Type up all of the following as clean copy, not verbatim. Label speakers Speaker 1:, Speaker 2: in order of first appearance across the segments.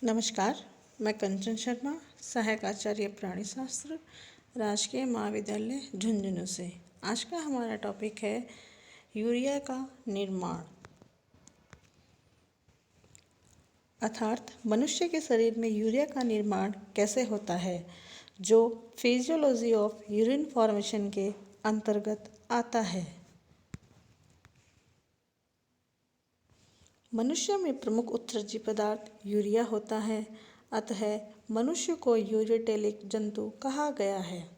Speaker 1: नमस्कार, मैं कंचन शर्मा, सहायक आचार्य प्राणी शास्त्र, राजकीय महाविद्यालय झुंझुनू से। आज का हमारा टॉपिक है यूरिया का निर्माण। अर्थात मनुष्य के शरीर में यूरिया का निर्माण कैसे होता है, जो फिजियोलॉजी ऑफ यूरिन फॉर्मेशन के अंतर्गत आता है। मनुष्य में प्रमुख उत्सर्जी पदार्थ यूरिया होता है, अतः मनुष्य को यूरिटेलिक जंतु कहा गया है।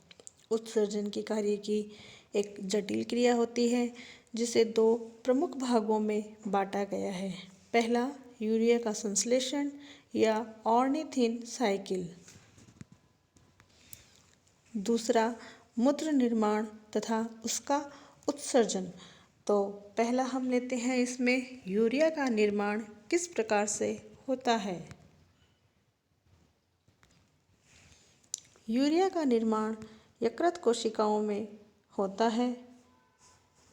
Speaker 1: उत्सर्जन के कार्य की एक जटिल क्रिया होती है, जिसे दो प्रमुख भागों में बांटा गया है। पहला, यूरिया का संश्लेषण या ऑर्निथिन साइकिल। दूसरा, मूत्र निर्माण तथा उसका उत्सर्जन। तो पहला हम लेते हैं इसमें यूरिया का निर्माण किस प्रकार से होता है। यूरिया का निर्माण यकृत कोशिकाओं में होता है।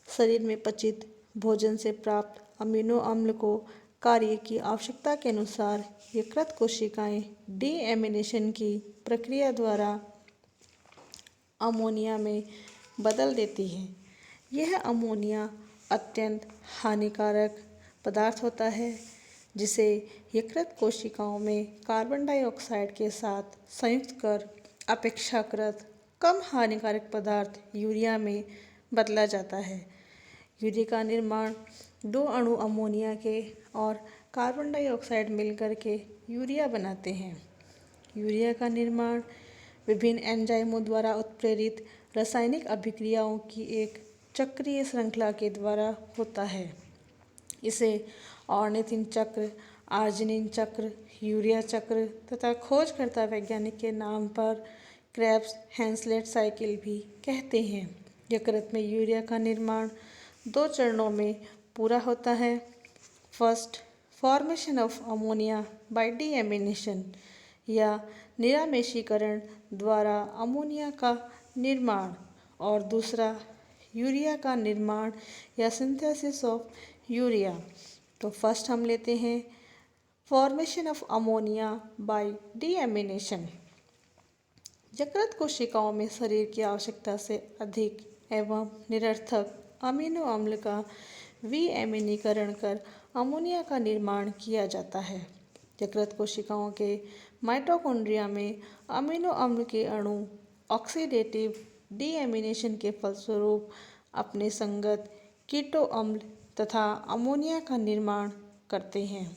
Speaker 1: शरीर में पचित भोजन से प्राप्त अमीनो अम्ल को कार्य की आवश्यकता के अनुसार यकृत कोशिकाएं डीएमिनेशन की प्रक्रिया द्वारा अमोनिया में बदल देती हैं। यह अमोनिया अत्यंत हानिकारक पदार्थ होता है, जिसे यकृत कोशिकाओं में कार्बन डाइऑक्साइड के साथ संयुक्त कर अपेक्षाकृत कम हानिकारक पदार्थ यूरिया में बदला जाता है। यूरिया का निर्माण दो अणु अमोनिया के और कार्बन डाइऑक्साइड मिलकर के यूरिया बनाते हैं। यूरिया का निर्माण विभिन्न एंजाइमों द्वारा उत्प्रेरित रासायनिक अभिक्रियाओं की एक चक्रीय श्रृंखला के द्वारा होता है। इसे ऑर्निथिन चक्र, आर्जिनिन चक्र, यूरिया चक्र तथा खोजकर्ता वैज्ञानिक के नाम पर क्रेब्स हैंसलेट साइकिल भी कहते हैं। यकृत में यूरिया का निर्माण दो चरणों में पूरा होता है। First, formation of ammonia bye deamination या निरामेशीकरण द्वारा अमोनिया का निर्माण, और दूसरा, यूरिया का निर्माण या सिंथेसिस ऑफ यूरिया। तो फर्स्ट हम लेते हैं formation of ammonia bye deamination. यकृत कोशिकाओं में शरीर की आवश्यकता से अधिक एवं निरर्थक अमीनो अम्ल का विएमिनीकरण कर अमोनिया का निर्माण किया जाता है। यकृत कोशिकाओं के माइटोकॉन्ड्रिया में अमीनो अम्ल के अणु ऑक्सीडेटिव डीएमिनेशन के फलस्वरूप अपने संगत कीटो अम्ल तथा अमोनिया का निर्माण करते हैं।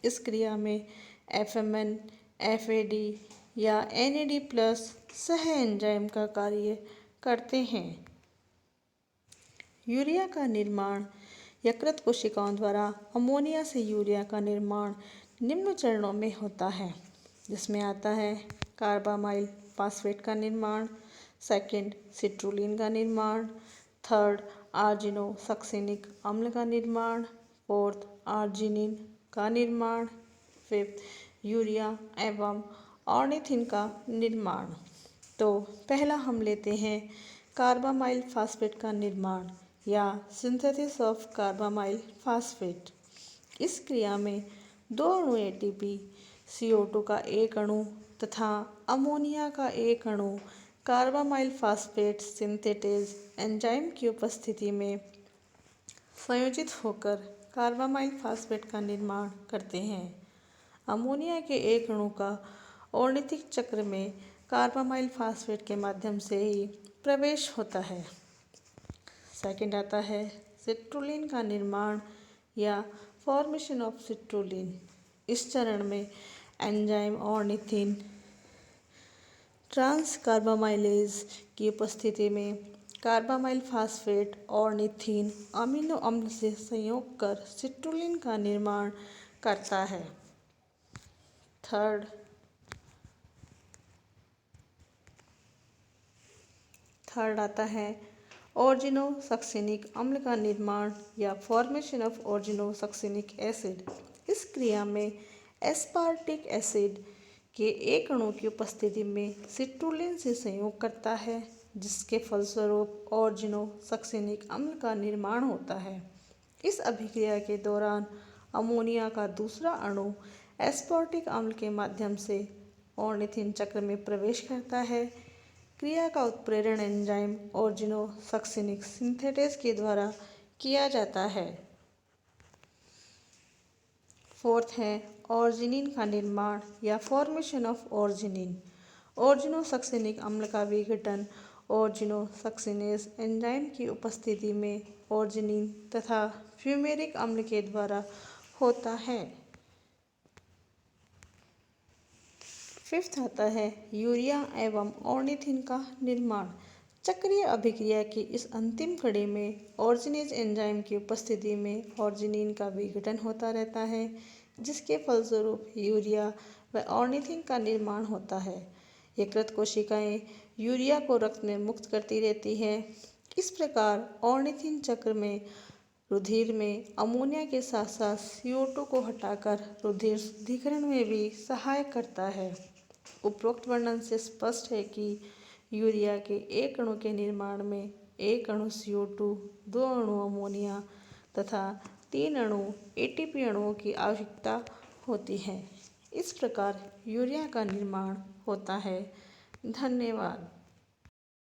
Speaker 1: इस क्रिया में एफएमएन, एफएडी या एनएडी प्लस सह एंजाइम का कार्य करते हैं। यूरिया का निर्माण यकृत कोशिकाओं द्वारा अमोनिया से यूरिया का निर्माण निम्न चरणों में होता है, जिसमें आता है कार्बामाइल फास्फेट का निर्माण, सेकंड सिट्रुलिन का निर्माण, थर्ड आर्जिनोसक्सिनिक अम्ल का निर्माण, फोर्थ आर्जिनिन का निर्माण, फिफ्थ यूरिया एवं ऑर्निथिन का निर्माण। तो पहला हम लेते हैं कार्बामाइल फास्फेट का निर्माण या सिंथेसिस ऑफ कार्बामाइल फास्फेट। इस क्रिया में दो अणु एटीपी, CO2 का एक अणु तथा अमोनिया का एक अणु कार्बामाइल फास्फेट सिंथेटेज एंजाइम की उपस्थिति में संयोजित होकर कार्बामाइल फास्फेट का निर्माण करते हैं। अमोनिया के एक अणु का ऑर्निथिक चक्र में कार्बामाइल फास्फेट के माध्यम से ही प्रवेश होता है। सेकंड आता है सिट्रुलिन का निर्माण या फॉर्मेशन ऑफ सिट्रुलिन। इस चरण में एंजाइम ऑर्निथिन ट्रांस कार्बामाइलेज की उपस्थिति में कार्बामाइल फास्फेट ऑर्निथिन अमीनो अम्ल से संयोग कर सिट्रुलिन का निर्माण करता है। थर्ड आता है ऑर्जिनोसक्सिनिक अम्ल का निर्माण या फॉर्मेशन ऑफ ऑर्जिनोसक्सिनिक एसिड। इस क्रिया में एस्पार्टिक एसिड के एक अणु की उपस्थिति में सिट्रुलिन से संयोग करता है, जिसके फलस्वरूप ऑर्जिनोसक्सिनिक अम्ल का निर्माण होता है। इस अभिक्रिया के दौरान अमोनिया का दूसरा अणु एस्पार्टिक अम्ल के माध्यम से ऑर्निथिन चक्र में प्रवेश करता है। क्रिया का उत्प्रेरण एंजाइम ऑर्जिनोसक्सिनिक सिंथेटेस के द्वारा किया जाता है। फोर्थ है ऑर्जिनिन का निर्माण या फॉर्मेशन ऑफ ऑर्जिनिन। ऑर्जिनोसक्सिनिक अम्ल का विघटन ऑर्जिनोसक्सिनेज एंजाइम की उपस्थिति में ऑर्जिनिन तथा फ्यूमेरिक अम्ल के द्वारा होता है। फिफ्थ आता है यूरिया एवं ऑर्निथिन का निर्माण। चक्रीय अभिक्रिया की इस अंतिम कड़ी में ऑर्जिनेज एंजाइम की उपस्थिति में ऑर्जिनिन का विघटन होता रहता है, जिसके फलस्वरूप यूरिया व ऑर्निथिन का निर्माण होता है। यकृत कोशिकाएं यूरिया को रक्त में मुक्त करती रहती है। इस प्रकार ऑर्निथिन चक्र में रुधिर में अमोनिया के साथ साथ CO2 को हटाकर रुधिर शुद्धिकरण में भी सहायक करता है। उपरोक्त वर्णन से स्पष्ट है कि यूरिया के एक अणु के निर्माण में एक अणु CO2, 2 अणु अमोनिया तथा 3 अणु ATP अणुओं की आवश्यकता होती है। इस प्रकार यूरिया का निर्माण होता है। धन्यवाद।